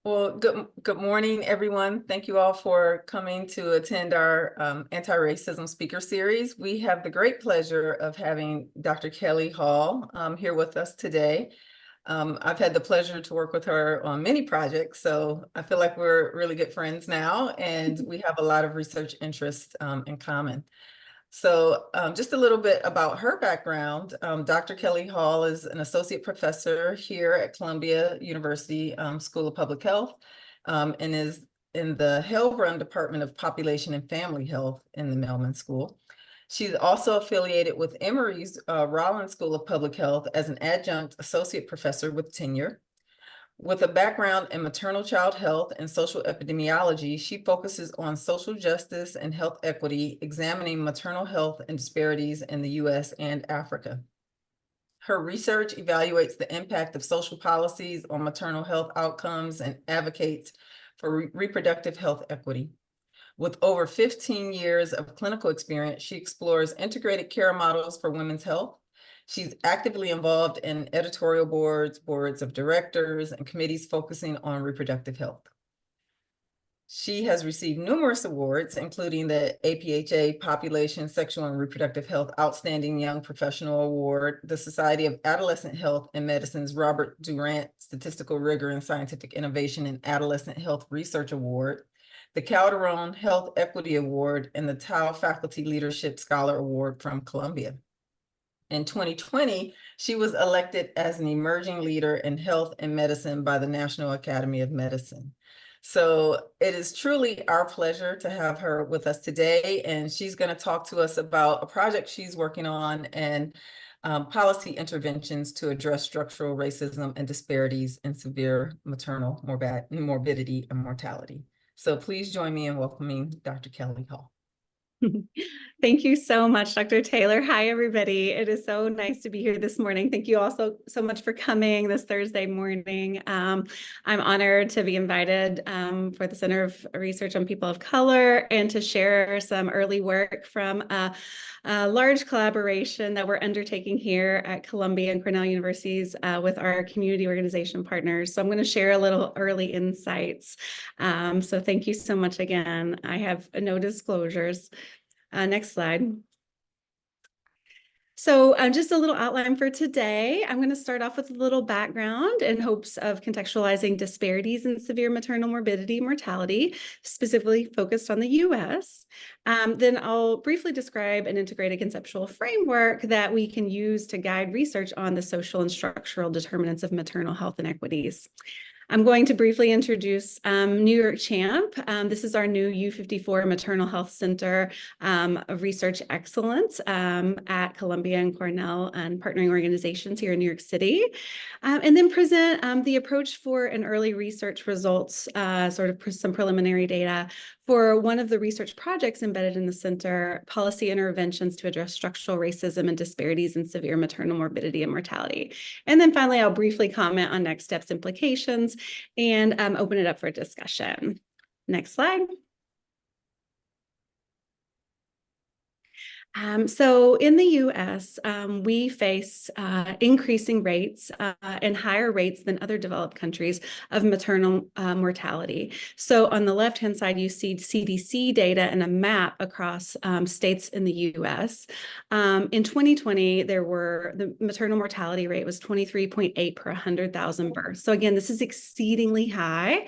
Well, good morning, everyone. Thank you all for coming to attend our anti-racism speaker series. We have the great pleasure of having Dr. Kelli Hall here with us today. I've had the pleasure to work with her on many projects, so I feel like we're really good friends now, and we have a lot of research interests in common. So just a little bit about her background. Dr. Kelli Hall is an associate professor here at Columbia University School of Public Health and is in the Hell-Run Department of Population and Family Health in the Mailman School. She's also affiliated with Emory's Rollins School of Public Health as an adjunct associate professor with tenure. With a background in maternal child health and social epidemiology, she focuses on social justice and health equity, examining maternal health and disparities in the US and Africa. Her research evaluates the impact of social policies on maternal health outcomes and advocates for reproductive health equity. With over 15 years of clinical experience, she explores integrated care models for women's health. She's actively involved in editorial boards, boards of directors, and committees focusing on reproductive health. She has received numerous awards, including the APHA Population, Sexual, and Reproductive Health Outstanding Young Professional Award, the Society of Adolescent Health and Medicine's Robert Durant Statistical Rigor and Scientific Innovation in Adolescent Health Research Award, the Calderon Health Equity Award, and the Tao Faculty Leadership Scholar Award from Columbia. In 2020, she was elected as an emerging leader in health and medicine by the National Academy of Medicine. So it is truly our pleasure to have her with us today, and she's going to talk to us about a project she's working on and policy interventions to address structural racism and disparities in severe maternal morbidity and mortality. So please join me in welcoming Dr. Kelli Hall. Thank you so much, Dr. Taylor. Hi, everybody. It is so nice to be here this morning. Thank you also so much for coming this Thursday morning. I'm honored to be invited for the Center of Research on People of Color and to share some early work from a large collaboration that we're undertaking here at Columbia and Cornell Universities with our community organization partners. So I'm going to share a little early insights. So thank you so much again. I have no disclosures. Next slide. So just a little outline for today. I'm going to start off with a little background in hopes of contextualizing disparities in severe maternal morbidity and mortality, specifically focused on the US. Then I'll briefly describe an integrated conceptual framework that we can use to guide research on the social and structural determinants of maternal health inequities. I'm going to briefly introduce New York CHAMP. This is our new U54 Maternal Health Center of Research Excellence at Columbia and Cornell and partnering organizations here in New York City. And then present the approach for an early research results, sort of some preliminary data for one of the research projects embedded in the center, policy interventions to address structural racism and disparities in severe maternal morbidity and mortality. And then finally, I'll briefly comment on next steps implications and open it up for discussion. Next slide. So in the US, we face increasing rates and higher rates than other developed countries of maternal mortality. So on the left-hand side, you see CDC data and a map across states in the US. In 2020, the maternal mortality rate was 23.8 per 100,000 births. So again, this is exceedingly high.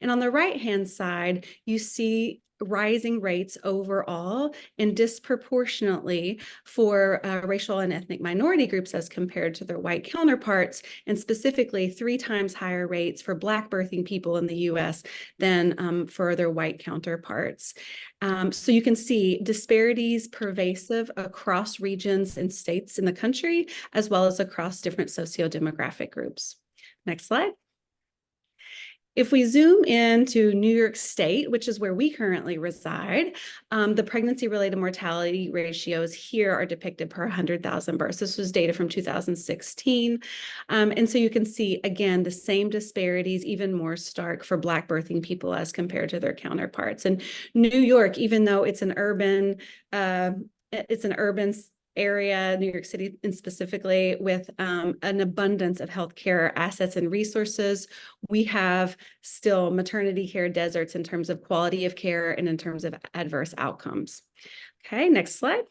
And on the right-hand side, you see rising rates overall and disproportionately for racial and ethnic minority groups as compared to their white counterparts, and specifically 3 times higher rates for Black birthing people in the US than for their white counterparts. So you can see disparities pervasive across regions and states in the country, as well as across different sociodemographic groups. Next slide. If we zoom into New York State, which is where we currently reside, the pregnancy-related mortality ratios here are depicted per 100,000 births. This was data from 2016. And so you can see, again, the same disparities, even more stark for Black birthing people as compared to their counterparts. And New York, even though it's an urban area, New York City and specifically, with an abundance of healthcare assets and resources. We have still maternity care deserts in terms of quality of care and in terms of adverse outcomes. Okay, next slide.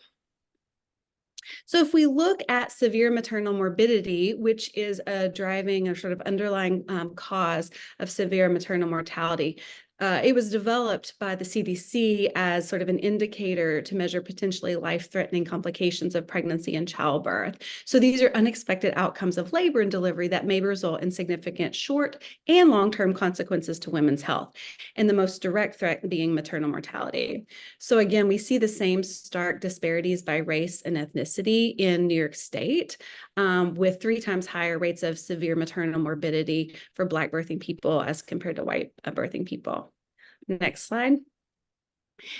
So if we look at severe maternal morbidity, which is a driving or sort of underlying cause of severe maternal mortality, it was developed by the CDC as sort of an indicator to measure potentially life-threatening complications of pregnancy and childbirth. So these are unexpected outcomes of labor and delivery that may result in significant short and long-term consequences to women's health, and the most direct threat being maternal mortality. So again, we see the same stark disparities by race and ethnicity in New York State, with 3 times higher rates of severe maternal morbidity for Black birthing people as compared to white birthing people. Next slide.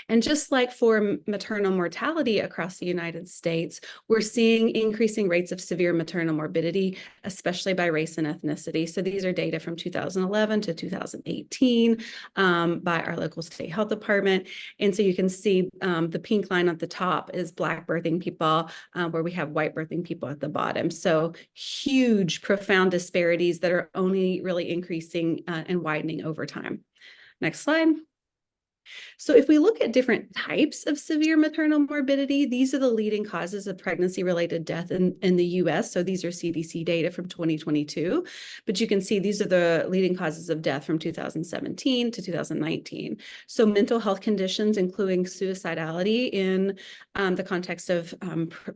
And just like for maternal mortality across the United States, we're seeing increasing rates of severe maternal morbidity, especially by race and ethnicity. So these are data from 2011 to 2018 by our local state health department. And so you can see the pink line at the top is Black birthing people, where we have white birthing people at the bottom. So huge, profound disparities that are only really increasing and widening over time. Next slide. So if we look at different types of severe maternal morbidity, these are the leading causes of pregnancy-related death in the US. So these are CDC data from 2022, but you can see these are the leading causes of death from 2017 to 2019. So mental health conditions, including suicidality in the context of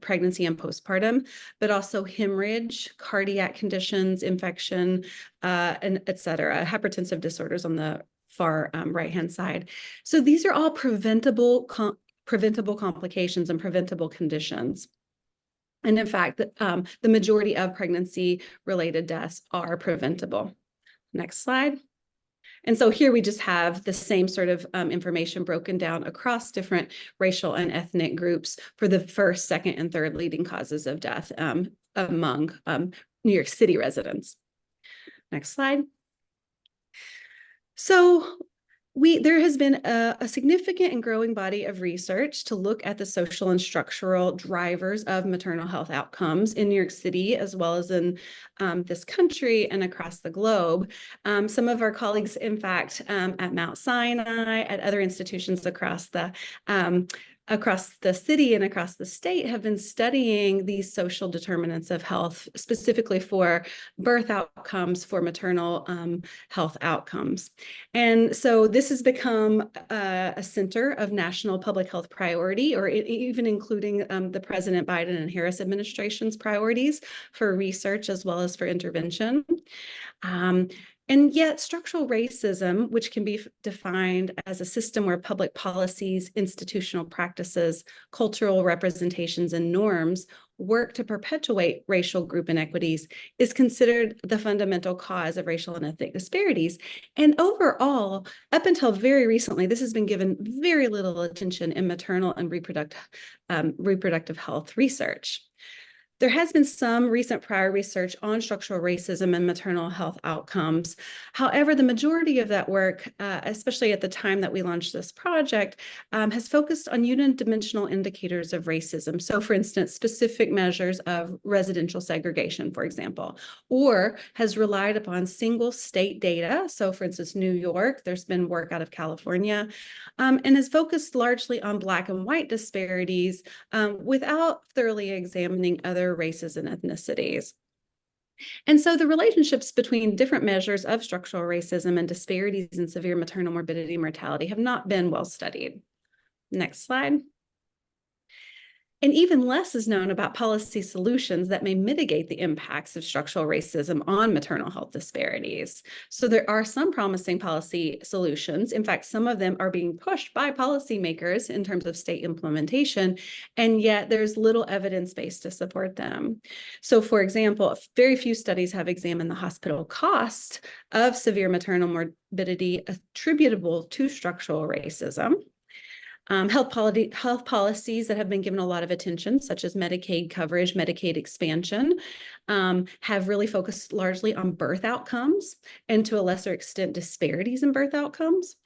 pregnancy and postpartum, but also hemorrhage, cardiac conditions, infection, and et cetera, hypertensive disorders on the far right-hand side. So these are all preventable complications and preventable conditions. And in fact, the majority of pregnancy-related deaths are preventable. Next slide. And so here we just have the same sort of information broken down across different racial and ethnic groups for the first, second, and third leading causes of death among New York City residents. Next slide. So there has been a significant and growing body of research to look at the social and structural drivers of maternal health outcomes in New York City, as well as in this country and across the globe. Some of our colleagues, in fact, at Mount Sinai, at other institutions across the city and across the state, have been studying these social determinants of health, specifically for birth outcomes, for maternal health outcomes. And so this has become a center of national public health priority, or even including the President Biden and Harris administration's priorities for research as well as for intervention. And yet structural racism, which can be defined as a system where public policies, institutional practices, cultural representations, and norms work to perpetuate racial group inequities, is considered the fundamental cause of racial and ethnic disparities. And overall, up until very recently, this has been given very little attention in maternal and reproductive health research. There has been some recent prior research on structural racism and maternal health outcomes. However, the majority of that work, especially at the time that we launched this project, has focused on unidimensional indicators of racism. So for instance, specific measures of residential segregation, for example, or has relied upon single state data. So for instance, New York, there's been work out of California, and is focused largely on Black and white disparities without thoroughly examining other races and ethnicities. And so the relationships between different measures of structural racism and disparities in severe maternal morbidity and mortality have not been well studied. Next slide. And even less is known about policy solutions that may mitigate the impacts of structural racism on maternal health disparities. So there are some promising policy solutions. In fact, some of them are being pushed by policymakers in terms of state implementation, and yet there's little evidence base to support them. So for example, very few studies have examined the hospital cost of severe maternal morbidity attributable to structural racism. Health policies that have been given a lot of attention, such as Medicaid coverage, Medicaid expansion, have really focused largely on birth outcomes and to a lesser extent disparities in birth outcomes.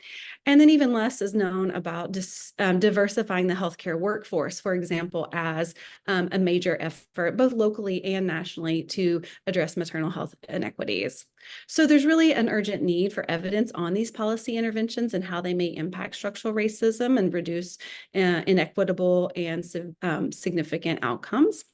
And then even less is known about diversifying the healthcare workforce, for example, as a major effort, both locally and nationally, to address maternal health inequities. So there's really an urgent need for evidence on these policy interventions and how they may impact structural racism and reduce inequitable and significant outcomes.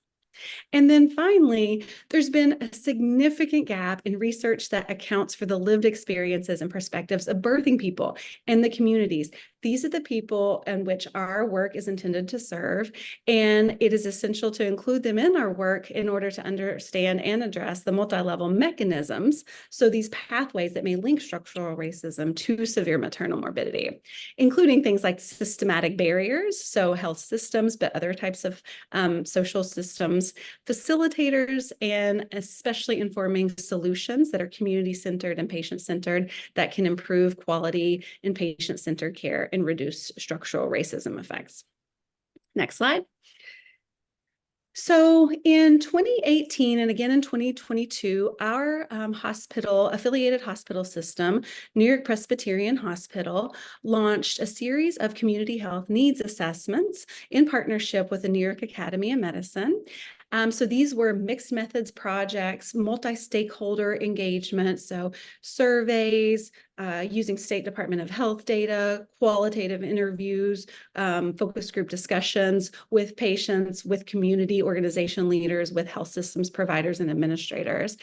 And then finally, there's been a significant gap in research that accounts for the lived experiences and perspectives of birthing people and the communities. These are the people in which our work is intended to serve, and it is essential to include them in our work in order to understand and address the multi-level mechanisms, so these pathways that may link structural racism to severe maternal morbidity, including things like systematic barriers, so health systems, but other types of social systems, facilitators, and especially informing solutions that are community-centered and patient-centered that can improve quality and patient-centered care and reduce structural racism effects. Next slide. So in 2018 and again in 2022, our affiliated hospital system, New York Presbyterian Hospital, launched a series of community health needs assessments in partnership with the New York Academy of Medicine. So these were mixed methods projects, multi-stakeholder engagement, so surveys, using State Department of Health data, qualitative interviews, focus group discussions with patients, with community organization leaders, with health systems providers and administrators.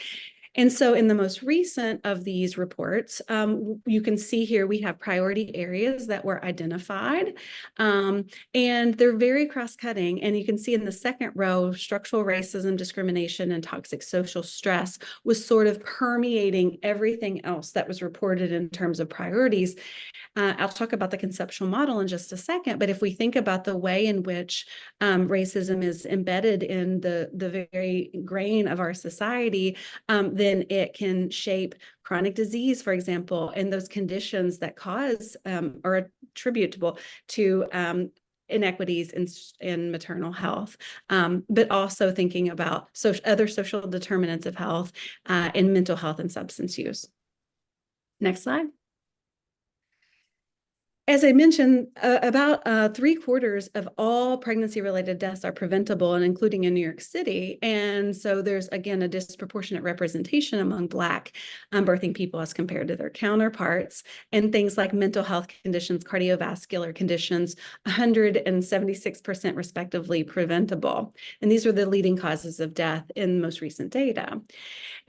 And so in the most recent of these reports, you can see here we have priority areas that were identified, and they're very cross-cutting. And you can see in the second row, structural racism, discrimination, and toxic social stress was sort of permeating everything else that was reported in terms of priorities. I'll talk about the conceptual model in just a second, but if we think about the way in which racism is embedded in the very grain of our society, then it can shape chronic disease, for example, and those conditions that cause or attributable to inequities in maternal health, but also thinking about other social determinants of health in mental health and substance use. Next slide. As I mentioned, about 3/4 of all pregnancy-related deaths are preventable, and including in New York City. And so there's, again, a disproportionate representation among Black birthing people as compared to their counterparts. And things like mental health conditions, cardiovascular conditions, 176% respectively preventable. And these were the leading causes of death in most recent data.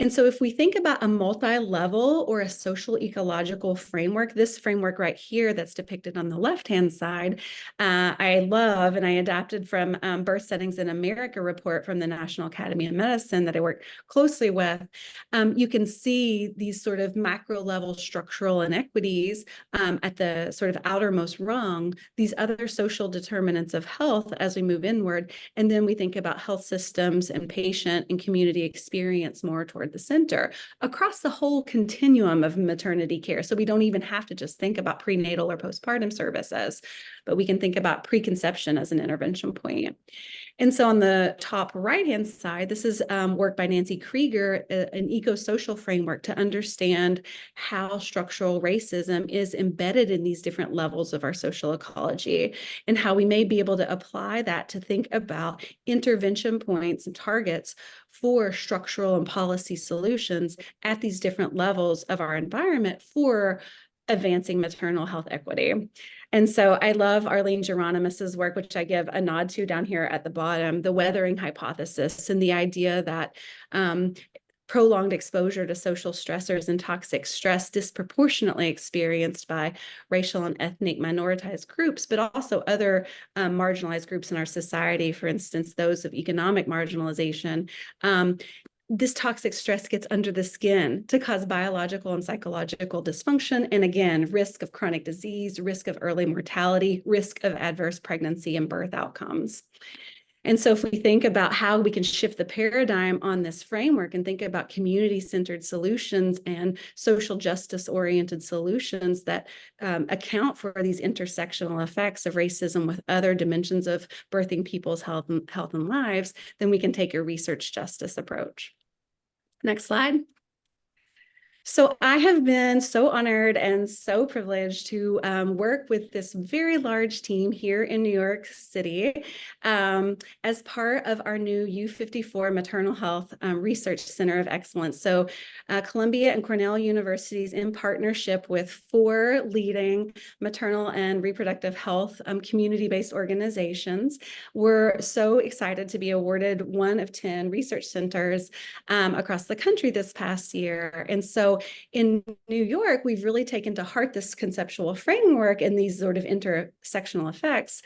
And so if we think about a multi-level or a social ecological framework, this framework right here that's depicted on the left-hand side, I love, and I adapted from Birth Settings in America report from the National Academy of Medicine that I work closely with. You can see these sort of macro level structural inequities at the sort of outermost rung, these other social determinants of health as we move inward. And then we think about health systems and patient and community experience more toward the center across the whole continuum of maternity care. So we don't even have to just think about prenatal or postpartum services, but we can think about preconception as an intervention point. And so on the top right-hand side, this is work by Nancy Krieger, an eco-social framework to understand how structural racism is embedded in these different levels of our social ecology, and how we may be able to apply that to think about intervention points and targets for structural and policy solutions at these different levels of our environment for advancing maternal health equity. And so I love Arlene Geronimus's work, which I give a nod to down here at the bottom, the weathering hypothesis, and the idea that prolonged exposure to social stressors and toxic stress disproportionately experienced by racial and ethnic minoritized groups, but also other marginalized groups in our society, for instance, those of economic marginalization. This toxic stress gets under the skin to cause biological and psychological dysfunction, and again, risk of chronic disease, risk of early mortality, risk of adverse pregnancy and birth outcomes. And so if we think about how we can shift the paradigm on this framework and think about community-centered solutions and social justice-oriented solutions that account for these intersectional effects of racism with other dimensions of birthing people's health and lives, then we can take a research justice approach. Next slide. So I have been so honored and so privileged to work with this very large team here in New York City as part of our new U54 Maternal Health Research Center of Excellence. So Columbia and Cornell universities, in partnership with 4 leading maternal and reproductive health community-based organizations, were so excited to be awarded one of 10 research centers across the country this past year. And so in New York, we've really taken to heart this conceptual framework and these sort of intersectional effects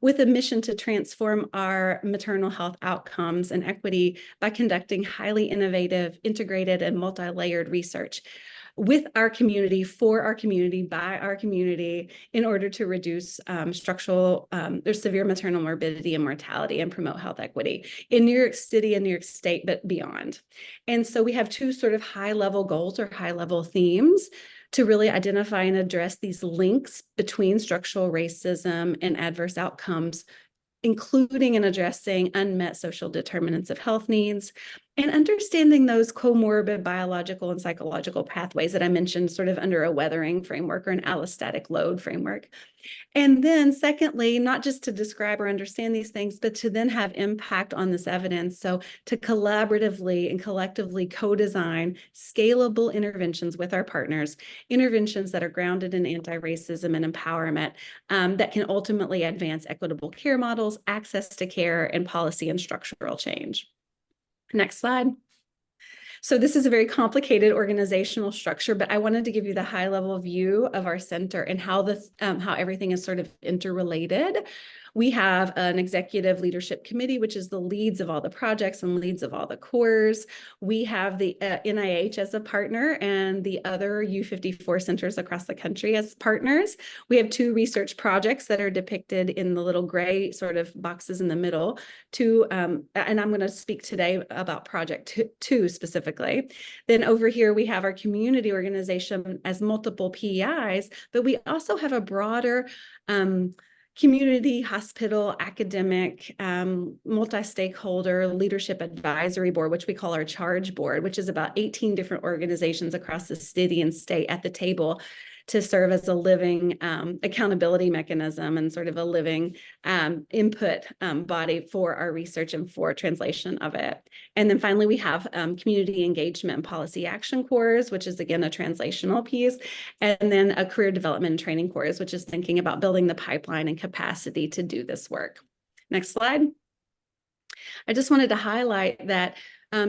with a mission to transform our maternal health outcomes and equity by conducting highly innovative, integrated, and multi-layered research with our community, for our community, by our community, in order to reduce structural or severe maternal morbidity and mortality and promote health equity in New York City and New York State, but beyond. And so we have 2 sort of high-level goals or high-level themes to really identify and address these links between structural racism and adverse outcomes, including in addressing unmet social determinants of health needs and understanding those comorbid biological and psychological pathways that I mentioned sort of under a weathering framework or an allostatic load framework. And then secondly, not just to describe or understand these things, but to then have impact on this evidence. So to collaboratively and collectively co-design scalable interventions with our partners, interventions that are grounded in anti-racism and empowerment that can ultimately advance equitable care models, access to care, and policy and structural change. Next slide. So this is a very complicated organizational structure, but I wanted to give you the high-level view of our center and how everything is sort of interrelated. We have an executive leadership committee, which is the leads of all the projects and leads of all the cores. We have the NIH as a partner and the other U54 centers across the country as partners. We have 2 research projects that are depicted in the little gray sort of boxes in the middle. And I'm going to speak today about project 2 specifically. Then over here, we have our community organization as multiple PEIs, but we also have a broader community, hospital, academic, multi-stakeholder leadership advisory board, which we call our charge board, which is about 18 different organizations across the city and state at the table to serve as a living accountability mechanism and sort of a living input body for our research and for translation of it. And then finally, we have community engagement and policy action cores, which is again a translational piece, and then a career development and training cores, which is thinking about building the pipeline and capacity to do this work. Next slide. I just wanted to highlight that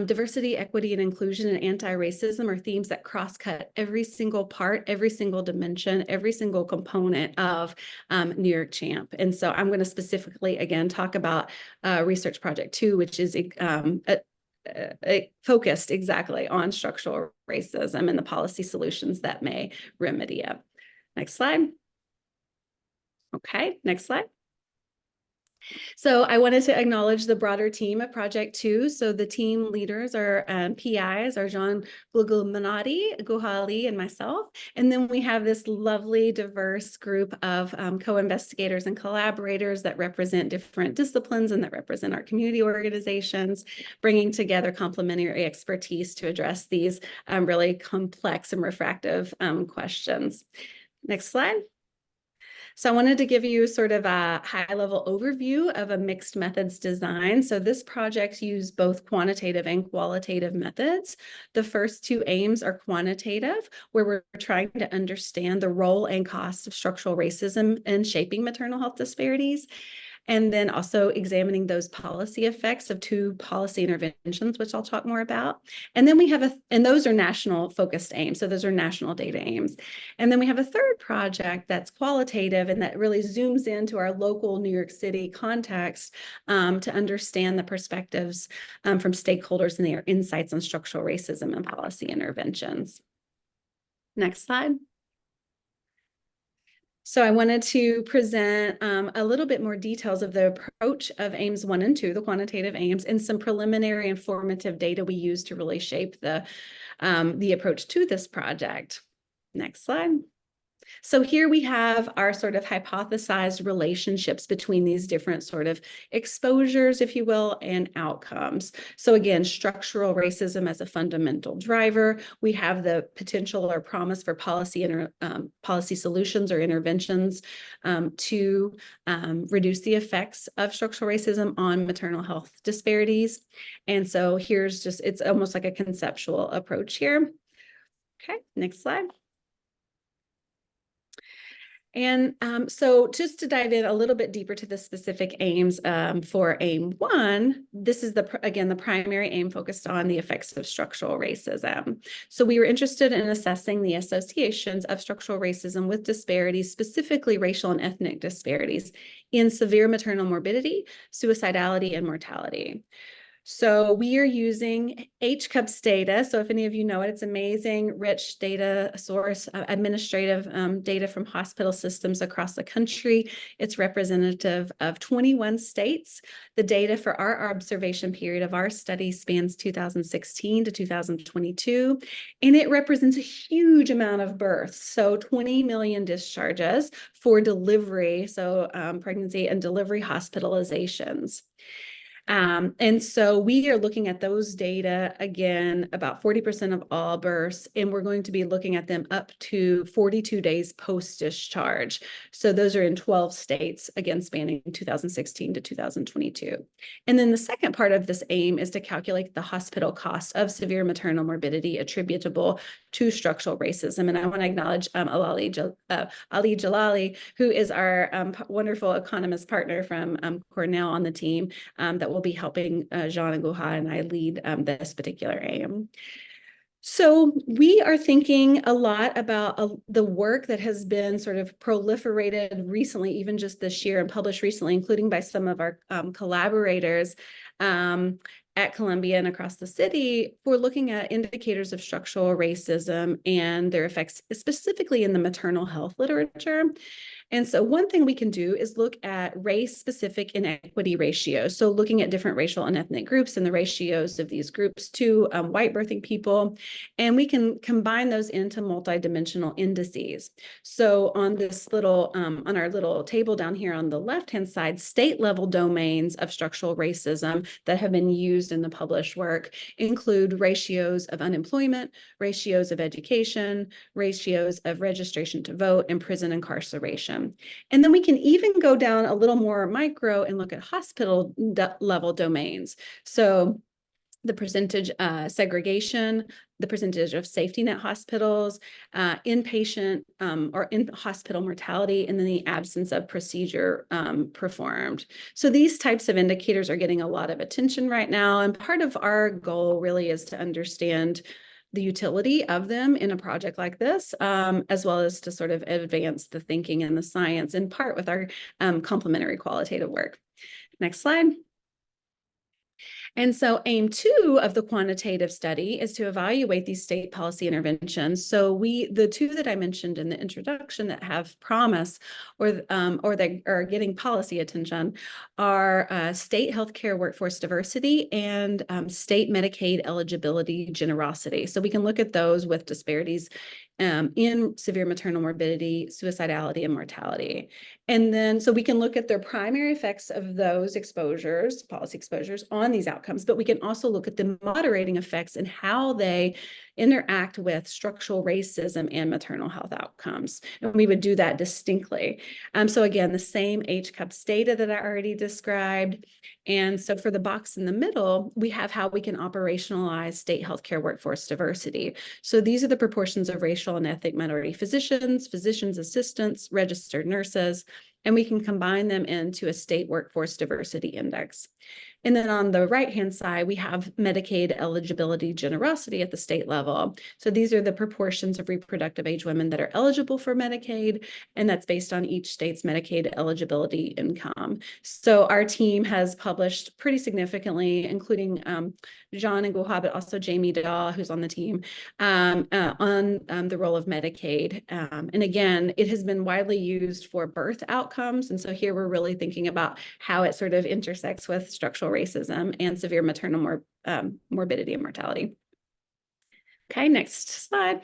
diversity, equity, and inclusion and anti-racism are themes that cross-cut every single part, every single dimension, every single component of New York CHAMP. And so I'm going to specifically, again, talk about Research Project 2, which is focused exactly on structural racism and the policy solutions that may remedy it. Next slide. Okay, next slide. So I wanted to acknowledge the broader team of Project 2. So the team leaders are PIs are John Guglielminotti, Guhali, and myself. And then we have this lovely, diverse group of co-investigators and collaborators that represent different disciplines and that represent our community organizations, bringing together complementary expertise to address these really complex and refractive questions. Next slide. So I wanted to give you sort of a high-level overview of a mixed methods design. So this project used both quantitative and qualitative methods. The first 2 aims are quantitative, where we're trying to understand the role and cost of structural racism in shaping maternal health disparities, and then also examining those policy effects of 2 policy interventions, which I'll talk more about. And then we have and those are national focused aims. So those are national data aims. And then we have a third project that's qualitative and that really zooms into our local New York City context to understand the perspectives from stakeholders and their insights on structural racism and policy interventions. Next slide. So I wanted to present a little bit more details of the approach of aims 1 and 2, the quantitative aims, and some preliminary informative data we use to really shape the approach to this project. Next slide. So here we have our sort of hypothesized relationships between these different sort of exposures, if you will, and outcomes. So again, structural racism as a fundamental driver. We have the potential or promise for policy solutions or interventions to reduce the effects of structural racism on maternal health disparities. And so here's just, it's almost like a conceptual approach here. Okay, next slide. And so just to dive in a little bit deeper to the specific aims for aim 1, this is again, the primary aim focused on the effects of structural racism. So we were interested in assessing the associations of structural racism with disparities, specifically racial and ethnic disparities in severe maternal morbidity, suicidality, and mortality. So we are using HCUP's data. So if any of you know it, it's amazing, rich data source, administrative data from hospital systems across the country. It's representative of 21 states. The data for our observation period of our study spans 2016 to 2022, and it represents a huge amount of births. So 20 million discharges for delivery, so pregnancy and delivery hospitalizations. And so we are looking at those data, again, about 40% of all births, and we're going to be looking at them up to 42 days post-discharge. So those are in 12 states, again, spanning 2016 to 2022. And then the second part of this aim is to calculate the hospital costs of severe maternal morbidity attributable to structural racism. And I want to acknowledge Ali Jalali, who is our wonderful economist partner from Cornell on the team that will be helping Jean and Guha and I lead this particular aim. So we are thinking a lot about the work that has been sort of proliferated recently, even just this year, and published recently, including by some of our collaborators at Columbia and across the city, for looking at indicators of structural racism and their effects, specifically in the maternal health literature. And so one thing we can do is look at race-specific inequity ratios. So looking at different racial and ethnic groups and the ratios of these groups to white birthing people. And we can combine those into multidimensional indices. So on this little, on our little table down here on the left-hand side, state-level domains of structural racism that have been used in the published work include ratios of unemployment, ratios of education, ratios of registration to vote, and prison incarceration. And then we can even go down a little more micro and look at hospital level domains. So the percentage segregation, the percentage of safety net hospitals, inpatient or in-hospital mortality, and then the absence of procedure performed. So these types of indicators are getting a lot of attention right now. And part of our goal really is to understand the utility of them in a project like this, as well as to sort of advance the thinking and the science in part with our complementary qualitative work. Next slide. And so aim 2 of the quantitative study is to evaluate these state policy interventions. So the two that I mentioned in the introduction that have promise or that are getting policy attention are state healthcare workforce diversity and state Medicaid eligibility generosity. So we can look at those with disparities in severe maternal morbidity, suicidality, and mortality. And then, so we can look at their primary effects of those exposures, policy exposures on these outcomes, but we can also look at the moderating effects and how they interact with structural racism and maternal health outcomes. And we would do that distinctly. So again, the same HCUP's data that I already described. And so for the box in the middle, we have how we can operationalize state healthcare workforce diversity. So these are the proportions of racial and ethnic minority physicians, physicians assistants, registered nurses, and we can combine them into a state workforce diversity index. And then on the right-hand side, we have Medicaid eligibility generosity at the state level. So these are the proportions of reproductive age women that are eligible for Medicaid, and that's based on each state's Medicaid eligibility income. So our team has published pretty significantly, including John and Guha, but also Jamie Daw, who's on the team, on the role of Medicaid. And again, it has been widely used for birth outcomes. And so here we're really thinking about how it sort of intersects with structural racism and severe maternal morbidity and mortality. Okay, next slide.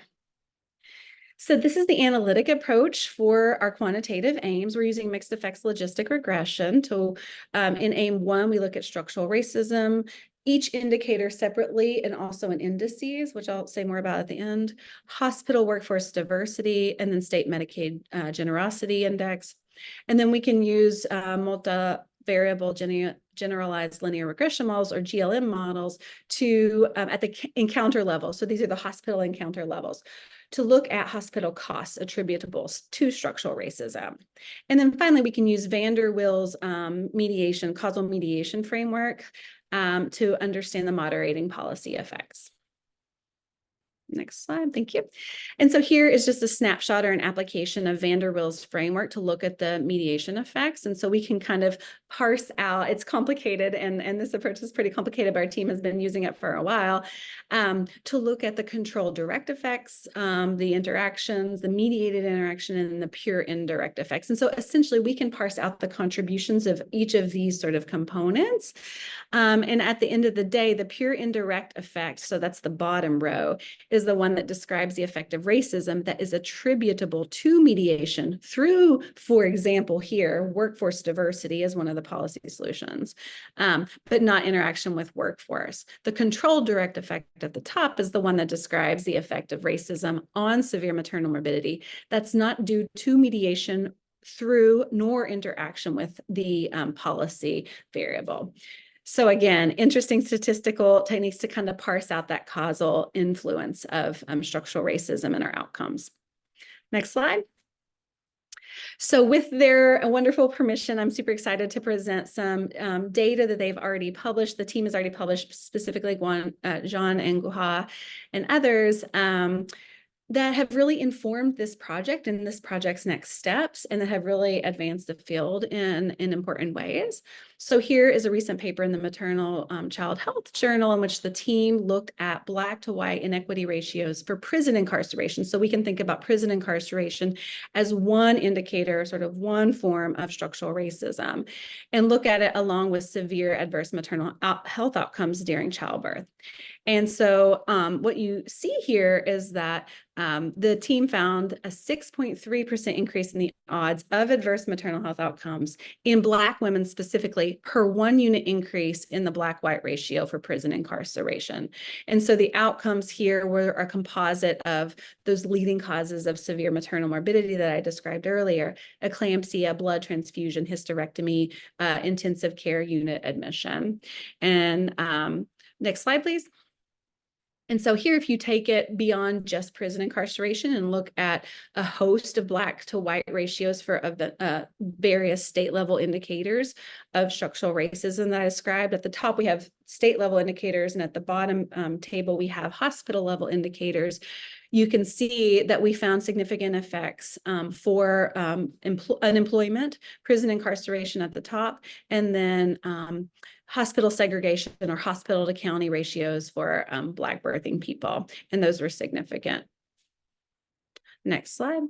So this is the analytic approach for our quantitative aims. We're using mixed effects logistic regression. To in aim 1, we look at structural racism, each indicator separately and also in indices, which I'll say more about at the end, hospital workforce diversity, and then state Medicaid generosity index. And then we can use multivariable generalized linear regression models, or GLM models, to at the encounter level. So these are the hospital encounter levels, to look at hospital costs attributable to structural racism. And then finally, we can use van der Waals causal mediation framework to understand the moderating policy effects. Next slide, thank you. And so here is just a snapshot or an application of van der Waals framework to look at the mediation effects. And so we can kind of parse out, it's complicated, and this approach is pretty complicated, but our team has been using it for a while, to look at the control direct effects, the interactions, the mediated interaction, and the pure indirect effects. And so essentially we can parse out the contributions of each of these sort of components. And at the end of the day, the pure indirect effect, so that's the bottom row, is the one that describes the effect of racism that is attributable to mediation through, for example, here, workforce diversity is one of the policy solutions, but not interaction with workforce. The controlled direct effect at the top is the one that describes the effect of racism on severe maternal morbidity. That's not due to mediation through nor interaction with the policy variable. So again, interesting statistical techniques to kind of parse out that causal influence of structural racism in our outcomes. Next slide. So with their wonderful permission, I'm super excited to present some data that they've already published. The team has already published, specifically John and Guha and others, that have really informed this project and this project's next steps, and that have really advanced the field in important ways. So here is a recent paper in the Maternal Child Health Journal in which the team looked at Black to white inequity ratios for prison incarceration. So we can think about prison incarceration as one indicator, sort of one form of structural racism, and look at it along with severe adverse maternal health outcomes during childbirth. And so what you see here is that the team found a 6.3% increase in the odds of adverse maternal health outcomes in Black women specifically per 1 unit increase in the Black-white ratio for prison incarceration. And so the outcomes here were a composite of those leading causes of severe maternal morbidity that I described earlier: eclampsia, blood transfusion, hysterectomy, intensive care unit admission. And next slide, please. And so here, if you take it beyond just prison incarceration and look at a host of Black to white ratios for various state level indicators of structural racism that I described, at the top we have state level indicators, and at the bottom table we have hospital level indicators. You can see that we found significant effects for unemployment, prison incarceration at the top, and then hospital segregation or hospital to county ratios for Black birthing people, and those were significant. Next slide.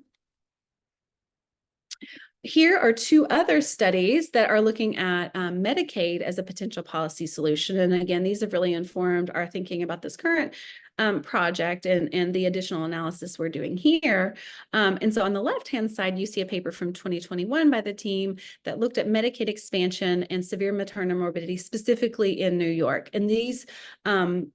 Here are 2 other studies that are looking at Medicaid as a potential policy solution. And again, these have really informed our thinking about this current project and the additional analysis we're doing here. And so on the left-hand side, you see a paper from 2021 by the team that looked at Medicaid expansion and severe maternal morbidity, specifically in New York. And these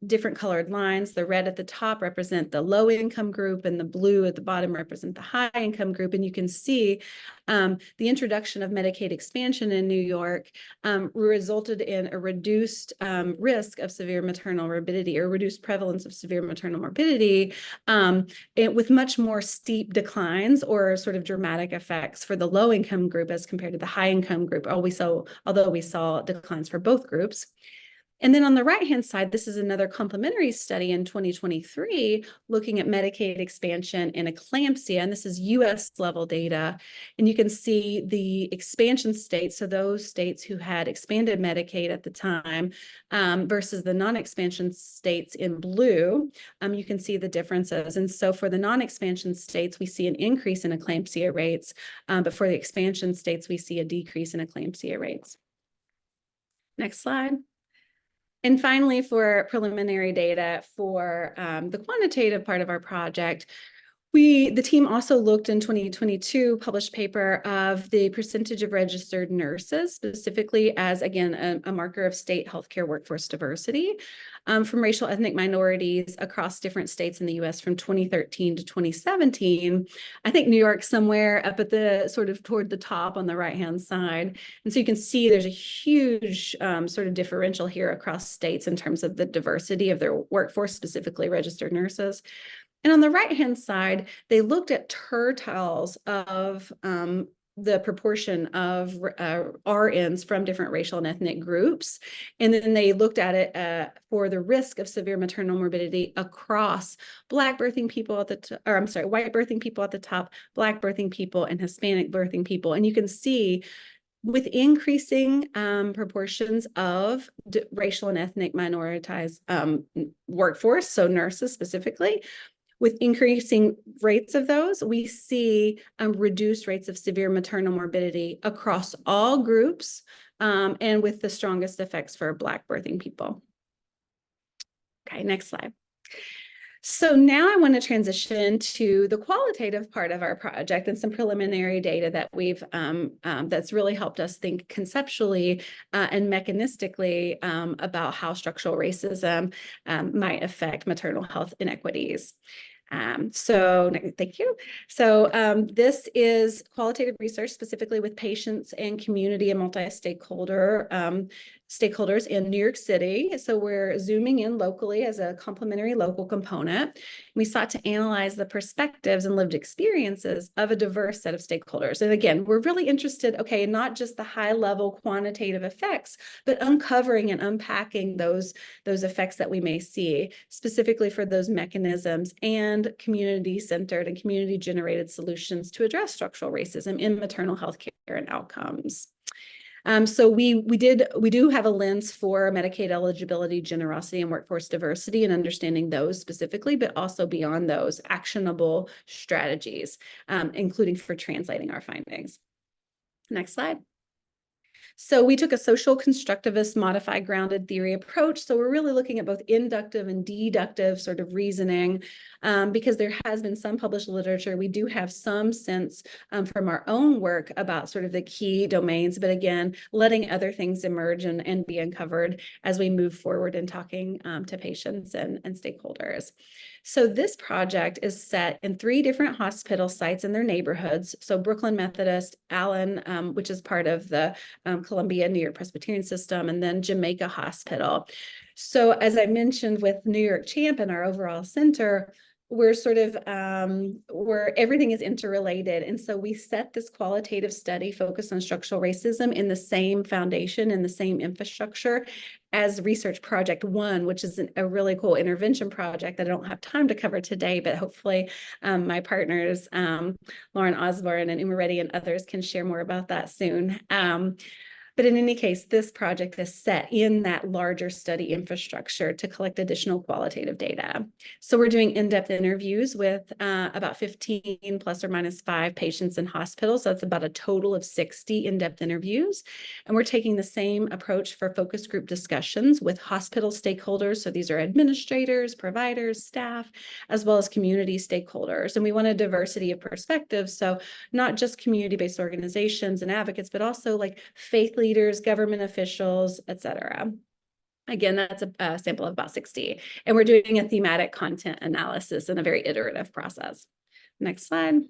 different colored lines, the red at the top represent the low-income group, and the blue at the bottom represent the high-income group. And you can see the introduction of Medicaid expansion in New York resulted in a reduced risk of severe maternal morbidity, or reduced prevalence of severe severe maternal morbidity, with much more steep declines or sort of dramatic effects for the low-income group as compared to the high-income group, although we saw declines for both groups. And then on the right-hand side, this is another complementary study in 2023 looking at Medicaid expansion in eclampsia, and this is US level data. And you can see the expansion states, so those states who had expanded Medicaid at the time versus the non-expansion states in blue. You can see the differences. And so for the non-expansion states, we see an increase in eclampsia rates, but for the expansion states, we see a decrease in eclampsia rates. Next slide. And finally, for preliminary data for the quantitative part of our project, the team also looked in 2022, published paper of the percentage of registered nurses, specifically as, again, a marker of state healthcare workforce diversity from racial ethnic minorities across different states in the US from 2013 to 2017. I think New York somewhere up at the sort of toward the top on the right-hand side. And so you can see there's a huge sort of differential here across states in terms of the diversity of their workforce, specifically registered nurses. And on the right-hand side, they looked at tertiles of the proportion of RNs from different racial and ethnic groups. And then they looked at it for the risk of severe maternal morbidity across Black birthing people at the white birthing people at the top, Black birthing people, and Hispanic birthing people. And you can see with increasing proportions of racial and ethnic minoritized workforce, so nurses specifically, with increasing rates of those, we see reduced rates of severe maternal morbidity across all groups and with the strongest effects for Black birthing people. Okay, next slide. So now I want to transition to the qualitative part of our project and some preliminary data that we've that's really helped us think conceptually and mechanistically about how structural racism might affect maternal health inequities. So thank you. So this is qualitative research specifically with patients and community and multi-stakeholder stakeholders in New York City. So we're zooming in locally as a complementary local component. We sought to analyze the perspectives and lived experiences of a diverse set of stakeholders. And again, we're really interested, okay, not just the high level quantitative effects, but uncovering and unpacking those effects that we may see, specifically for those mechanisms and community-centered and community-generated solutions to address structural racism in maternal health care and outcomes. So we do have a lens for Medicaid eligibility, generosity, and workforce diversity and understanding those specifically, but also beyond those actionable strategies, including for translating our findings. Next slide. So we took a social constructivist modified grounded theory approach. So we're really looking at both inductive and deductive sort of reasoning because there has been some published literature. We do have some sense from our own work about sort of the key domains, but again, letting other things emerge and be uncovered as we move forward in talking to patients and stakeholders. So this project is set in 3 different hospital sites in their neighborhoods. So Brooklyn Methodist, Allen, which is part of the Columbia New York Presbyterian system, and then Jamaica Hospital. So as I mentioned with New York CHAMP and our overall center, we're sort of where everything is interrelated. And so we set this qualitative study focused on structural racism in the same foundation, in the same infrastructure as Research Project 1, which is a really cool intervention project that I don't have time to cover today, but hopefully my partners, Lauren Osborne and Uma Reddy and others can share more about that soon. But in any case, this project is set in that larger study infrastructure to collect additional qualitative data. So we're doing in-depth interviews with about 15 plus or minus 5 patients in hospitals. So that's about a total of 60 in-depth interviews. And we're taking the same approach for focus group discussions with hospital stakeholders. So these are administrators, providers, staff, as well as community stakeholders. And we want a diversity of perspectives. So not just community-based organizations and advocates, but also like faith leaders, government officials, et cetera. Again, that's a sample of about 60. And we're doing a thematic content analysis in a very iterative process. Next slide.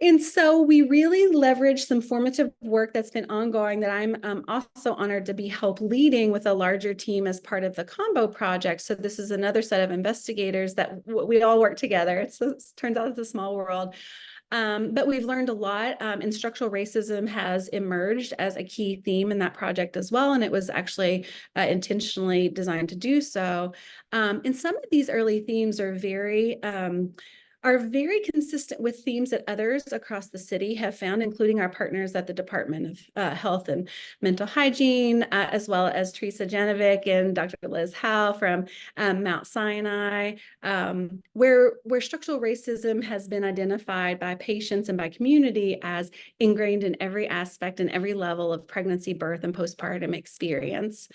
And so we really leveraged some formative work that's been ongoing that I'm also honored to be help leading with a larger team as part of the combo project. So this is another set of investigators that we all work together. It turns out it's a small world. But we've learned a lot, and structural racism has emerged as a key theme in that project as well, and it was actually intentionally designed to do so. And some of these early themes are very consistent with themes that others across the city have found, including our partners at the Department of Health and Mental Hygiene, as well as Teresa Janovic and Dr. Liz Howe from Mount Sinai, where structural racism has been identified by patients and by community as ingrained in every aspect and every level of pregnancy, birth, and postpartum experience.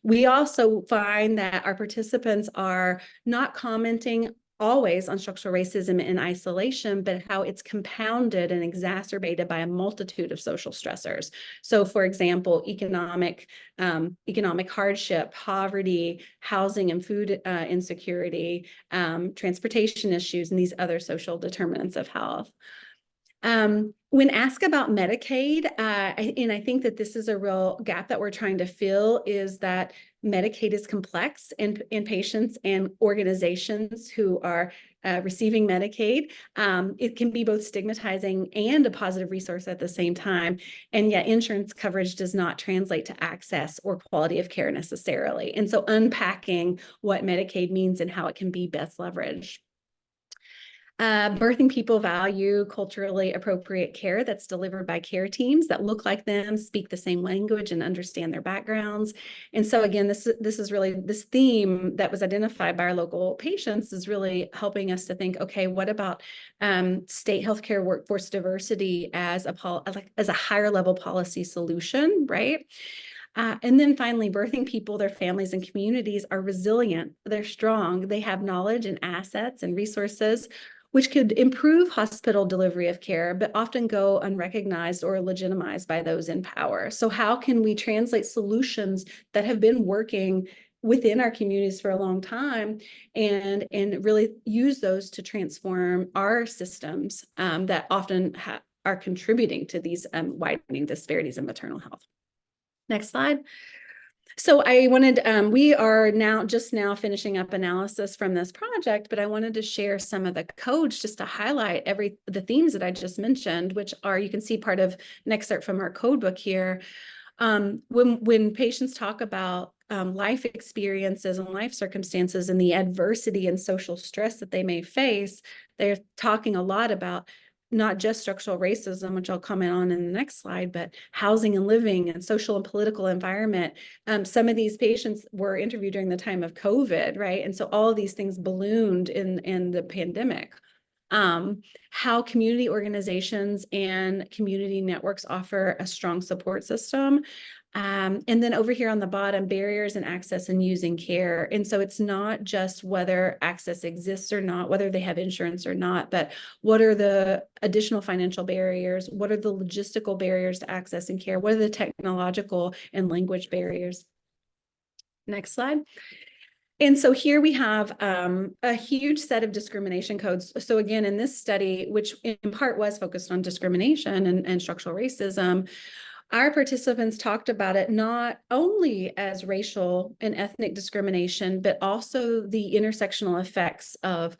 We also find that our participants are not commenting always on structural racism in isolation, but how it's compounded and exacerbated by a multitude of social stressors. So, for example, economic hardship, poverty, housing and food insecurity, transportation issues, and these other social determinants of health. When asked about Medicaid, and I think that this is a real gap that we're trying to fill, is that Medicaid is complex in patients and organizations who are receiving Medicaid. It can be both stigmatizing and a positive resource at the same time. And yet insurance coverage does not translate to access or quality of care necessarily. And so unpacking what Medicaid means and how it can be best leveraged. Birthing people value culturally appropriate care that's delivered by care teams that look like them, speak the same language, and understand their backgrounds. And so again, this is really this theme that was identified by our local patients is really helping us to think, okay, what about state healthcare workforce diversity as a higher level policy solution, right? And then finally, birthing people, their families and communities are resilient. They're strong. They have knowledge and assets and resources which could improve hospital delivery of care, but often go unrecognized or legitimized by those in power. So how can we translate solutions that have been working within our communities for a long time and really use those to transform our systems that often are contributing to these widening disparities in maternal health? Next slide. So I wanted, we are just now finishing up analysis from this project, but I wanted to share some of the codes just to highlight the themes that I just mentioned, which are, you can see part of an excerpt from our code book here. When patients talk about life experiences and life circumstances and the adversity and social stress that they may face, they're talking a lot about not just structural racism, which I'll comment on in the next slide, but housing and living and social and political environment. Some of these patients were interviewed during the time of COVID, right? And so all of these things ballooned in the pandemic. How community organizations and community networks offer a strong support system. And then over here on the bottom, barriers and access and using care. And so it's not just whether access exists or not, whether they have insurance or not, but what are the additional financial barriers? What are the logistical barriers to access and care? What are the technological and language barriers? Next slide. And so here we have a huge set of discrimination codes. So again, in this study, which in part was focused on discrimination and structural racism, our participants talked about it not only as racial and ethnic discrimination, but also the intersectional effects of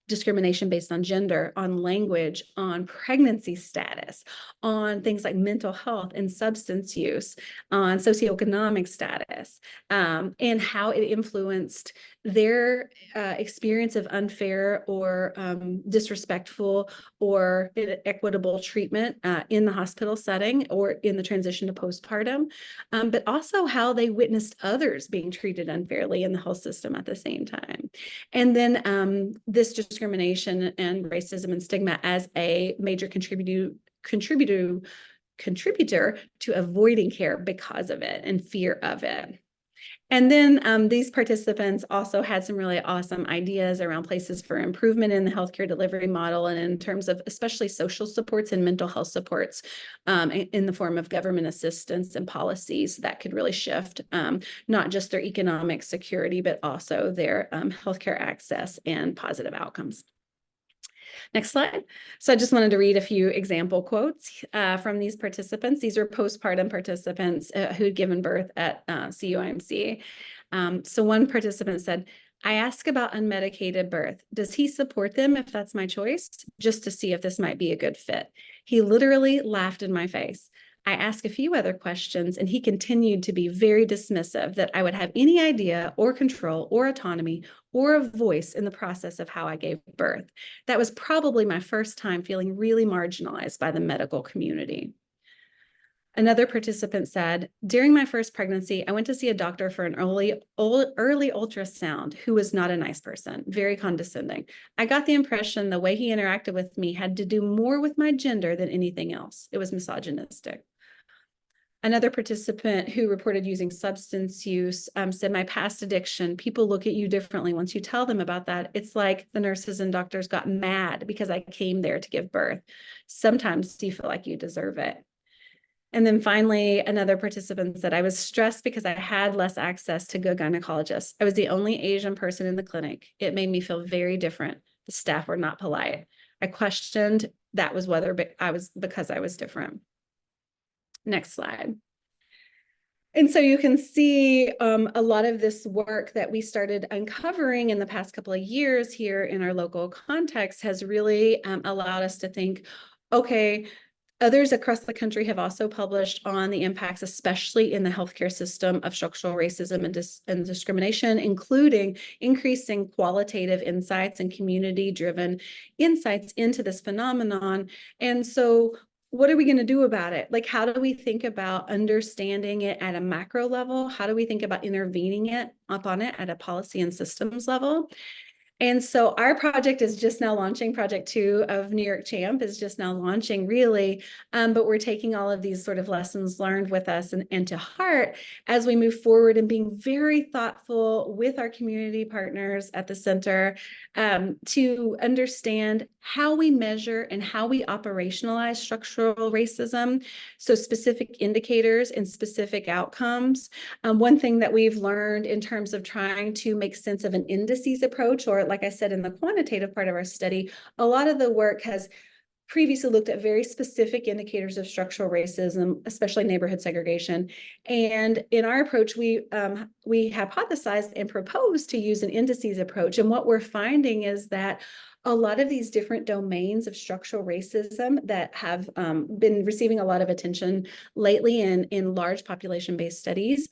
discrimination based on gender, on language, on pregnancy status, on things like mental health and substance use, on socioeconomic status, and how it influenced their experience of unfair or disrespectful or inequitable treatment in the hospital setting or in the transition to postpartum, but also how they witnessed others being treated unfairly in the health system at the same time. And then this discrimination and racism and stigma as a major contributor to avoiding care because of it and fear of it. And then these participants also had some really awesome ideas around places for improvement in the healthcare delivery model and in terms of especially social supports and mental health supports in the form of government assistance and policies that could really shift not just their economic security, but also their healthcare access and positive outcomes. Next slide. So I just wanted to read a few example quotes from these participants. These are postpartum participants who'd given birth at CUIMC. So one participant said, I ask about unmedicated birth. Does he support them if that's my choice? Just to see if this might be a good fit. He literally laughed in my face. I asked a few other questions and he continued to be very dismissive that I would have any idea or control or autonomy or a voice in the process of how I gave birth. That was probably my first time feeling really marginalized by the medical community. Another participant said, during my first pregnancy, I went to see a doctor for an early ultrasound who was not a nice person, very condescending. I got the impression the way he interacted with me had to do more with my gender than anything else. It was misogynistic. Another participant who reported using substance use said, my past addiction, people look at you differently once you tell them about that. It's like the nurses and doctors got mad because I came there to give birth. Sometimes you feel like you deserve it. And then finally, another participant said, I was stressed because I had less access to good gynecologists. I was the only Asian person in the clinic. It made me feel very different. The staff were not polite. I questioned that was whether because I was different. Next slide. And so you can see a lot of this work that we started uncovering in the past couple of years here in our local context has really allowed us to think, okay, others across the country have also published on the impacts, especially in the healthcare system, of structural racism and discrimination, including increasing qualitative insights and community-driven insights into this phenomenon. And so what are we going to do about it? Like, how do we think about understanding it at a macro level? How do we think about intervening upon it at a policy and systems level? And so our project is just now launching. Project 2 of New York Champ is just now launching, really. But we're taking all of these sort of lessons learned with us and to heart as we move forward, and being very thoughtful with our community partners at the center to understand how we measure and how we operationalize structural racism. So specific indicators and specific outcomes. One thing that we've learned in terms of trying to make sense of an indices approach, or like I said, in the quantitative part of our study, a lot of the work has previously looked at very specific indicators of structural racism, especially neighborhood segregation. And in our approach, we hypothesized and proposed to use an indices approach. And what we're finding is that a lot of these different domains of structural racism that have been receiving a lot of attention lately in large population-based studies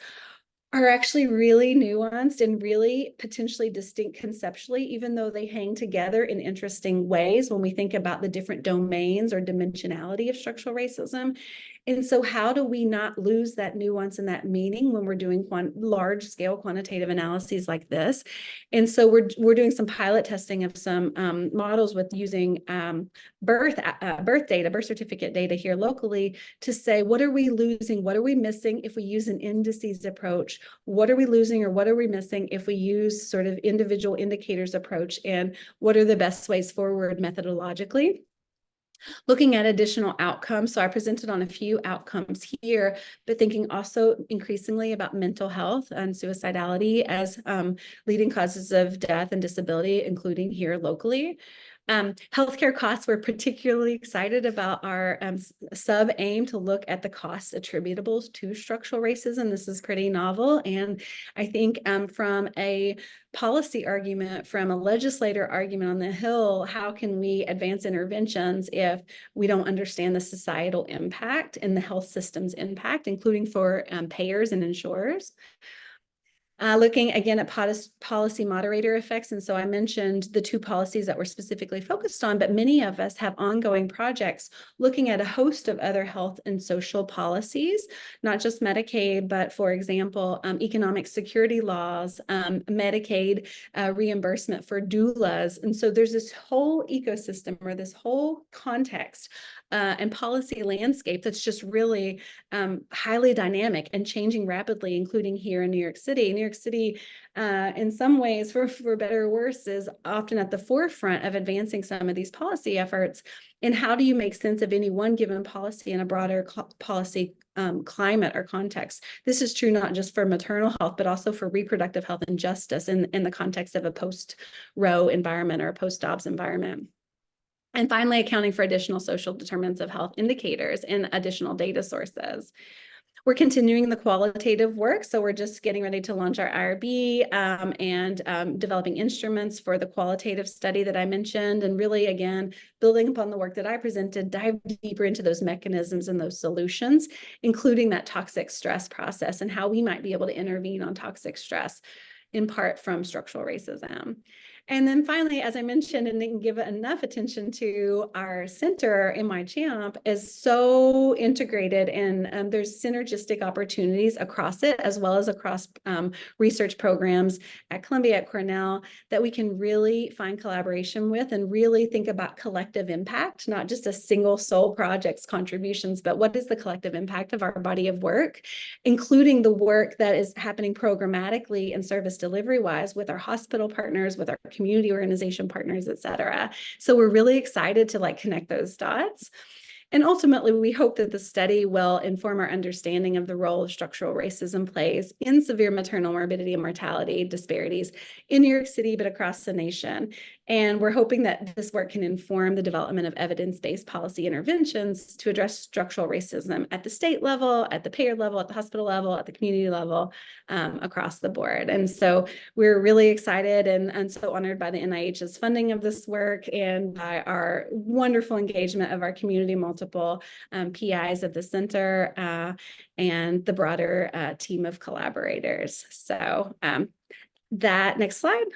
are actually really nuanced and really potentially distinct conceptually, even though they hang together in interesting ways when we think about the different domains or dimensionality of structural racism. And so how do we not lose that nuance and that meaning when we're doing large scale quantitative analyses like this? And so we're doing some pilot testing of some models with using birth data, birth certificate data here locally, to say, what are we losing? What are we missing if we use an indices approach? What are we losing or what are we missing if we use sort of individual indicators approach? And what are the best ways forward methodologically? Looking at additional outcomes. So I presented on a few outcomes here, but thinking also increasingly about mental health and suicidality as leading causes of death and disability, including here locally. Healthcare costs, we're particularly excited about our sub-aim to look at the costs attributable to structural racism. This is pretty novel. And I think from a policy argument, from a legislator argument on the Hill, how can we advance interventions if we don't understand the societal impact and the health system's impact, including for payers and insurers? Looking again at policy moderator effects. And so I mentioned the 2 policies that we're specifically focused on, but many of us have ongoing projects looking at a host of other health and social policies, not just Medicaid, but for example, economic security laws, Medicaid reimbursement for doulas. And so there's this whole ecosystem or this whole context and policy landscape that's just really highly dynamic and changing rapidly, including here in New York City. New York City, in some ways, for better or worse, is often at the forefront of advancing some of these policy efforts. And how do you make sense of any one given policy in a broader policy climate or context? This is true not just for maternal health, but also for reproductive health and justice in the context of a post-Roe environment or a post-Dobbs environment. And finally, accounting for additional social determinants of health indicators and additional data sources. We're continuing the qualitative work. So we're just getting ready to launch our IRB and developing instruments for the qualitative study that I mentioned. And really, again, building upon the work that I presented, dive deeper into those mechanisms and those solutions, including that toxic stress process and how we might be able to intervene on toxic stress, in part from structural racism. And then finally, as I mentioned, and didn't give enough attention to, our center, MI-CHAMP, is so integrated, and there's synergistic opportunities across it, as well as across research programs at Columbia, at Cornell, that we can really find collaboration with and really think about collective impact, not just a single sole project's contributions, but what is the collective impact of our body of work, including the work that is happening programmatically and service delivery-wise with our hospital partners, with our community organization partners, et cetera. So we're really excited to connect those dots. And ultimately, we hope that the study will inform our understanding of the role of structural racism plays in severe maternal morbidity and mortality disparities in New York City, but across the nation. And we're hoping that this work can inform the development of evidence-based policy interventions to address structural racism at the state level, at the payer level, at the hospital level, at the community level, across the board. And so we're really excited and so honored by the NIH's funding of this work and by our wonderful engagement of our community, multiple PIs of the center and the broader team of collaborators. So that next slide.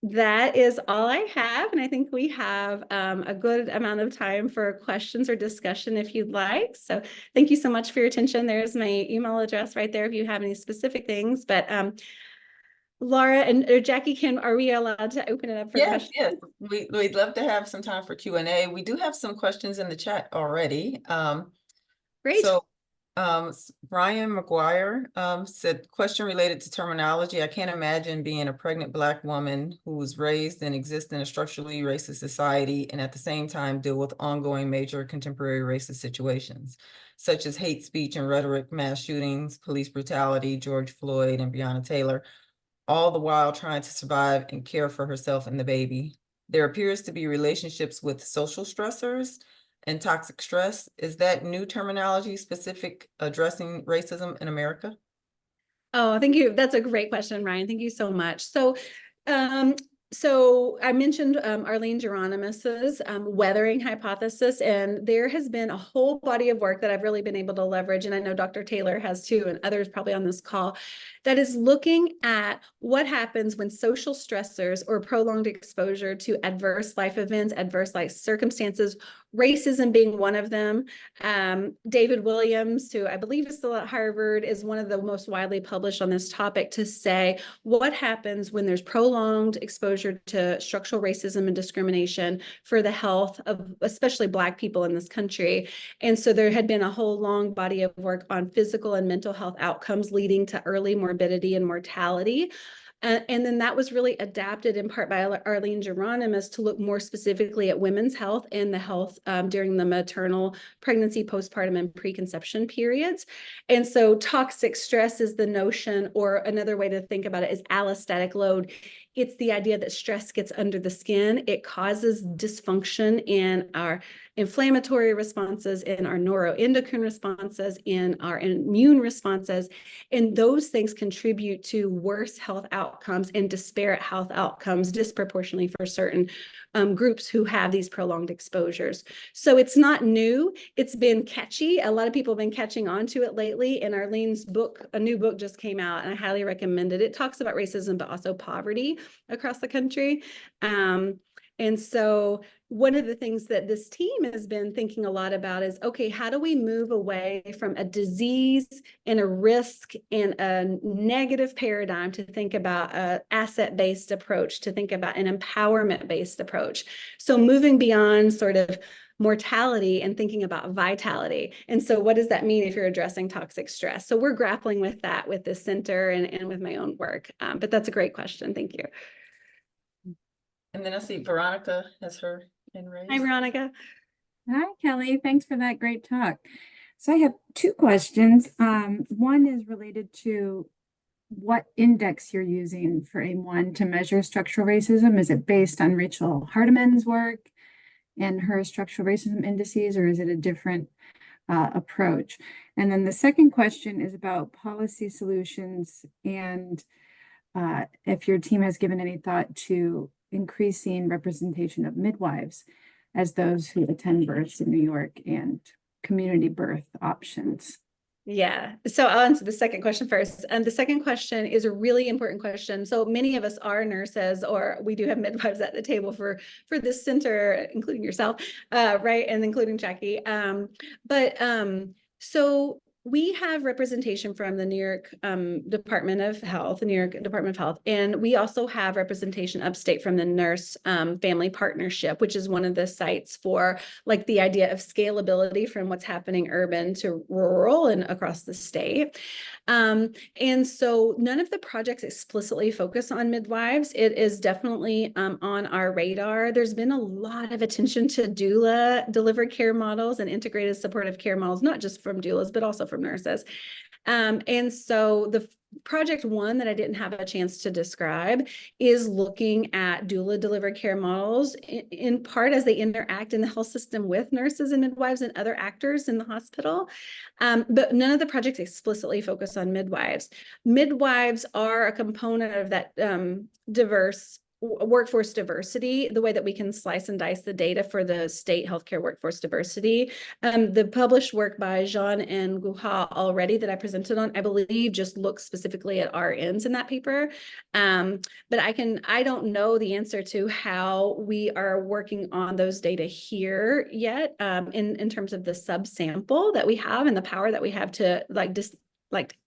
That is all I have, and I think we have a good amount of time for questions or discussion if you'd like. So thank you so much for your attention. There's my email address right there if you have any specific things. But Laura or Jackie, are we allowed to open it up for questions? Yes, we'd love to have some time for Q&A. We do have some questions in the chat already. Great. So Brian McGuire said, question related to terminology. I can't imagine being a pregnant Black woman who was raised and exists in a structurally racist society and at the same time deal with ongoing major contemporary racist situations, such as hate speech and rhetoric, mass shootings, police brutality, George Floyd and Breonna Taylor, all the while trying to survive and care for herself and the baby. There appears to be relationships with social stressors and toxic stress. Is that new terminology specific addressing racism in America? Oh, thank you. That's a great question, Ryan. Thank you so much. So I mentioned Arlene Geronimus's weathering hypothesis, and there has been a whole body of work that I've really been able to leverage, and I know Dr. Taylor has too, and others probably on this call, that is looking at what happens when social stressors or prolonged exposure to adverse life events, adverse life circumstances, racism being one of them. David Williams, who I believe is still at Harvard, is one of the most widely published on this topic to say what happens when there's prolonged exposure to structural racism and discrimination for the health of especially Black people in this country. And so there had been a whole long body of work on physical and mental health outcomes leading to early morbidity and mortality. And then that was really adapted in part by Arlene Geronimus to look more specifically at women's health and the health during the maternal, pregnancy, postpartum, and preconception periods. And so toxic stress is the notion, or another way to think about it is allostatic load. It's the idea that stress gets under the skin. It causes dysfunction in our inflammatory responses, in our neuroendocrine responses, in our immune responses. And those things contribute to worse health outcomes and disparate health outcomes disproportionately for certain groups who have these prolonged exposures. So it's not new. It's been catchy. A lot of people have been catching on to it lately. And Arlene's book, a new book just came out, and I highly recommend it. It talks about racism, but also poverty across the country. And so one of the things that this team has been thinking a lot about is, okay, how do we move away from a disease and a risk and a negative paradigm to think about an asset-based approach, to think about an empowerment-based approach? So moving beyond sort of mortality and thinking about vitality. And so what does that mean if you're addressing toxic stress? So we're grappling with that with this center and with my own work. But that's a great question. Thank you. And then I see Veronica has her hand raised. Hi, Veronica. Hi, Kelly. Thanks for that great talk. So I have two questions. One is related to what index you're using for AIM-1 to measure structural racism. Is it based on Rachel Hardiman's work? and her structural racism indices, or is it a different approach? And then the second question is about policy solutions, and if your team has given any thought to increasing representation of midwives as those who attend births in New York and community birth options. Yeah, so I'll answer the second question first. And the second question is a really important question. So many of us are nurses, or we do have midwives at the table for this center, including yourself, right, and including Jackie. So we have representation from the New York Department of Health, the New York Department of Health, and we also have representation upstate from the Nurse Family Partnership, which is one of the sites for like the idea of scalability from what's happening urban to rural and across the state. And so none of the projects explicitly focus on midwives. It is definitely on our radar. There's been a lot of attention to doula delivered care models and integrated supportive care models, not just from doulas, but also from nurses. And so the project one that I didn't have a chance to describe is looking at doula delivered care models in part as they interact in the health system with nurses and midwives and other actors in the hospital. But none of the projects explicitly focus on midwives. Midwives are a component of that diverse workforce diversity, the way that we can slice and dice the data for the state healthcare workforce diversity. The published work by Jean and Guha already that I presented on, I believe just looks specifically at RNs in that paper. But I don't know the answer to how we are working on those data here yet in terms of the subsample that we have and the power that we have to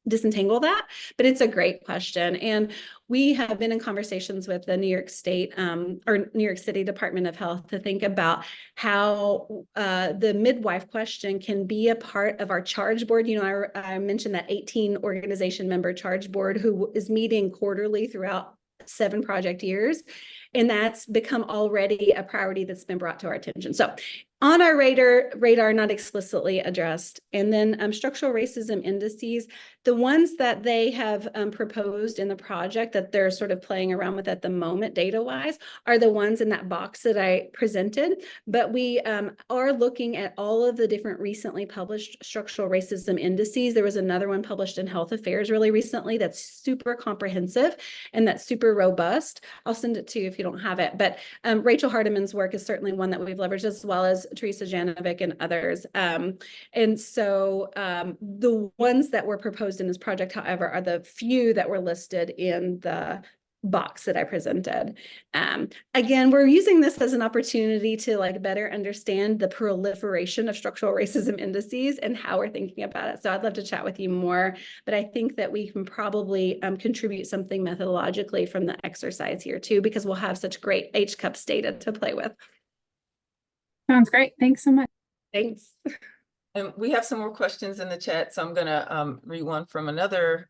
disentangle that, but it's a great question. And we have been in conversations with the New York State or New York City Department of Health to think about how the midwife question can be a part of our charge board. You know, I mentioned that 18 organization member charge board who is meeting quarterly throughout 7 project years. And that's become already a priority that's been brought to our attention. So on our radar, not explicitly addressed. And then structural racism indices, the ones that they have proposed in the project that they're sort of playing around with at the moment, data-wise, are the ones in that box that I presented. But we are looking at all of the different recently published structural racism indices. There was another one published in Health Affairs really recently that's super comprehensive and that's super robust. I'll send it to you if you don't have it. But Rachel Hardiman's work is certainly one that we've leveraged, as well as Teresa Janovic and others. And so the ones that were proposed in this project, however, are the few that were listed in the box that I presented. Again, we're using this as an opportunity to better understand the proliferation of structural racism indices and how we're thinking about it. So I'd love to chat with you more, but I think that we can probably contribute something methodologically from the exercise here too, because we'll have such great HCUPS data to play with. Sounds great. Thanks so much. Thanks. And we have some more questions in the chat, so I'm going to read one from another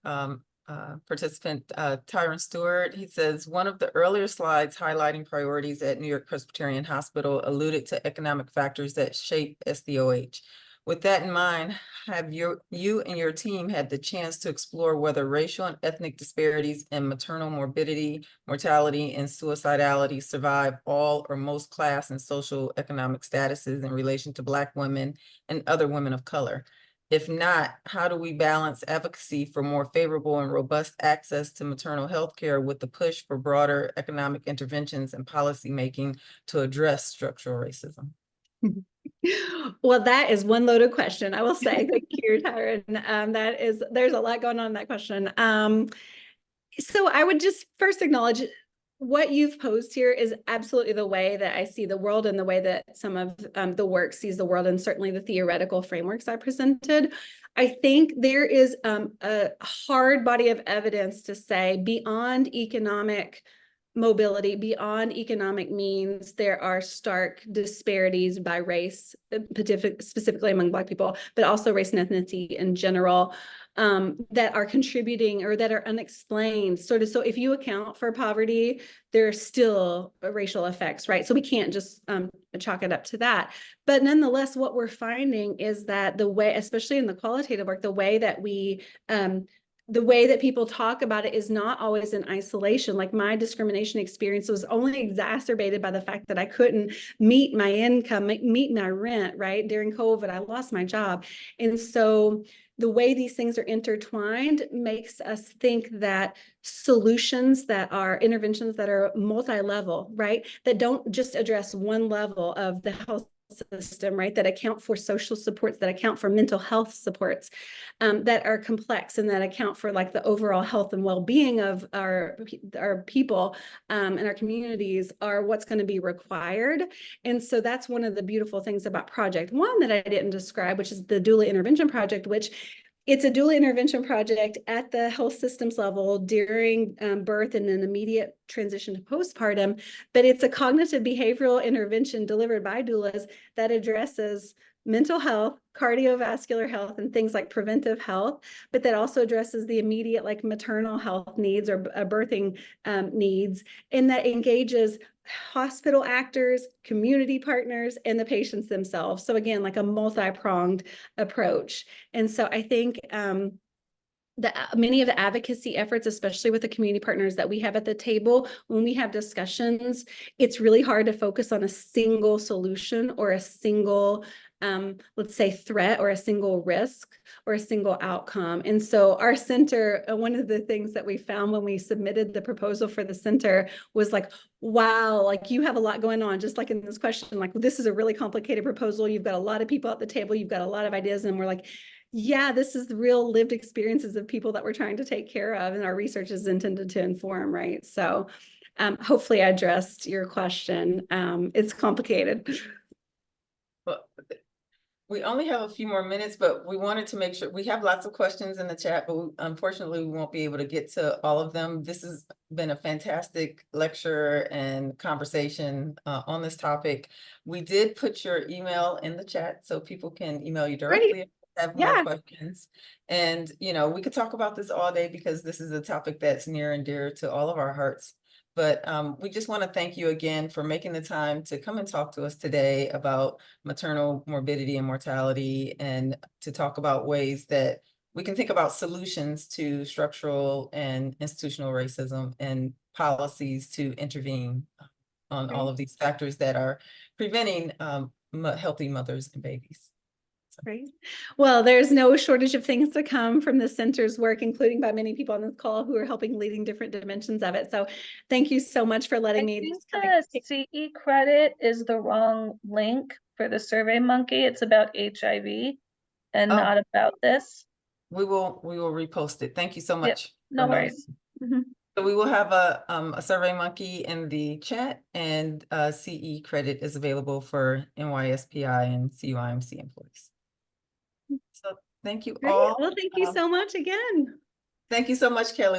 participant, Tyron Stewart. He says, one of the earlier slides highlighting priorities at New York Presbyterian Hospital alluded to economic factors that shape SDOH. With that in mind, have you and your team had the chance to explore whether racial and ethnic disparities in maternal morbidity, mortality, and suicidality survive all or most class and social economic statuses in relation to Black women and other women of color? If not, how do we balance advocacy for more favorable and robust access to maternal health care with the push for broader economic interventions and policymaking to address structural racism? Well, that is one loaded question, I will say. Thank you, Tyron. There's a lot going on in that question. So I would just first acknowledge what you've posed here is absolutely the way that I see the world and the way that some of the work sees the world, and certainly the theoretical frameworks I presented. I think there is a hard body of evidence to say beyond economic mobility, beyond economic means, there are stark disparities by race, specifically among Black people, but also race and ethnicity in general, that are contributing or that are unexplained. So if you account for poverty, there are still racial effects, right? So we can't just chalk it up to that. But nonetheless, what we're finding is that the way, especially in the qualitative work, the way that we the way that people talk about it is not always in isolation. Like my discrimination experience was only exacerbated by the fact that I couldn't meet my income, meet my rent, right? During COVID, I lost my job. And so the way these things are intertwined makes us think that solutions that are interventions that are multi-level, right? That don't just address one level of the health system, right? That account for social supports, that account for mental health supports, that are complex and that account for like the overall health and well-being of our people and our communities are what's going to be required. And so that's one of the beautiful things about Project One that I didn't describe, which is the doula intervention project, which it's a doula intervention project at the health systems level during birth and an immediate transition to postpartum, but it's a cognitive behavioral intervention delivered by doulas that addresses mental health, cardiovascular health, and things like preventive health, but that also addresses the immediate like maternal health needs or birthing needs, and that engages hospital actors, community partners, and the patients themselves. So again, like a multi-pronged approach. And so I think many of the advocacy efforts, especially with the community partners that we have at the table, when we have discussions, it's really hard to focus on a single solution or a single let's say threat or a single risk or a single outcome. And so our center, one of the things that we found when we submitted the proposal for the center was like, wow, like you have a lot going on, just like in this question, like this is a really complicated proposal. You've got a lot of people at the table, you've got a lot of ideas, and we're like, yeah, this is the real lived experiences of people that we're trying to take care of, and our research is intended to inform, right? So hopefully I addressed your question. It's complicated. Well, we only have a few more minutes, but we wanted to make sure we have lots of questions in the chat, but unfortunately we won't be able to get to all of them. This has been a fantastic lecture and conversation on this topic. We did put your email in the chat so people can email you directly if they have more questions. And, you know, we could talk about this all day because this is a topic that's near and dear to all of our hearts. But we just want to thank you again for making the time to come and talk to us today about maternal morbidity and mortality, and to talk about ways that we can think about solutions to structural and institutional racism and policies to intervene on all of these factors that are preventing healthy mothers and babies. Great. Well, there's no shortage of things to come from the center's work, including by many people on this call who are helping leading different dimensions of it. So thank you so much for letting me. I think the CE credit is the wrong link for the Survey Monkey. It's about HIV and not about this. We will repost it. Thank you so much. Yep, no worries. So we will have a Survey Monkey in the chat, and CE credit is available for NYSPI and CUIMC employees. So thank you all. Well, thank you so much again. Thank you so much, Kelly.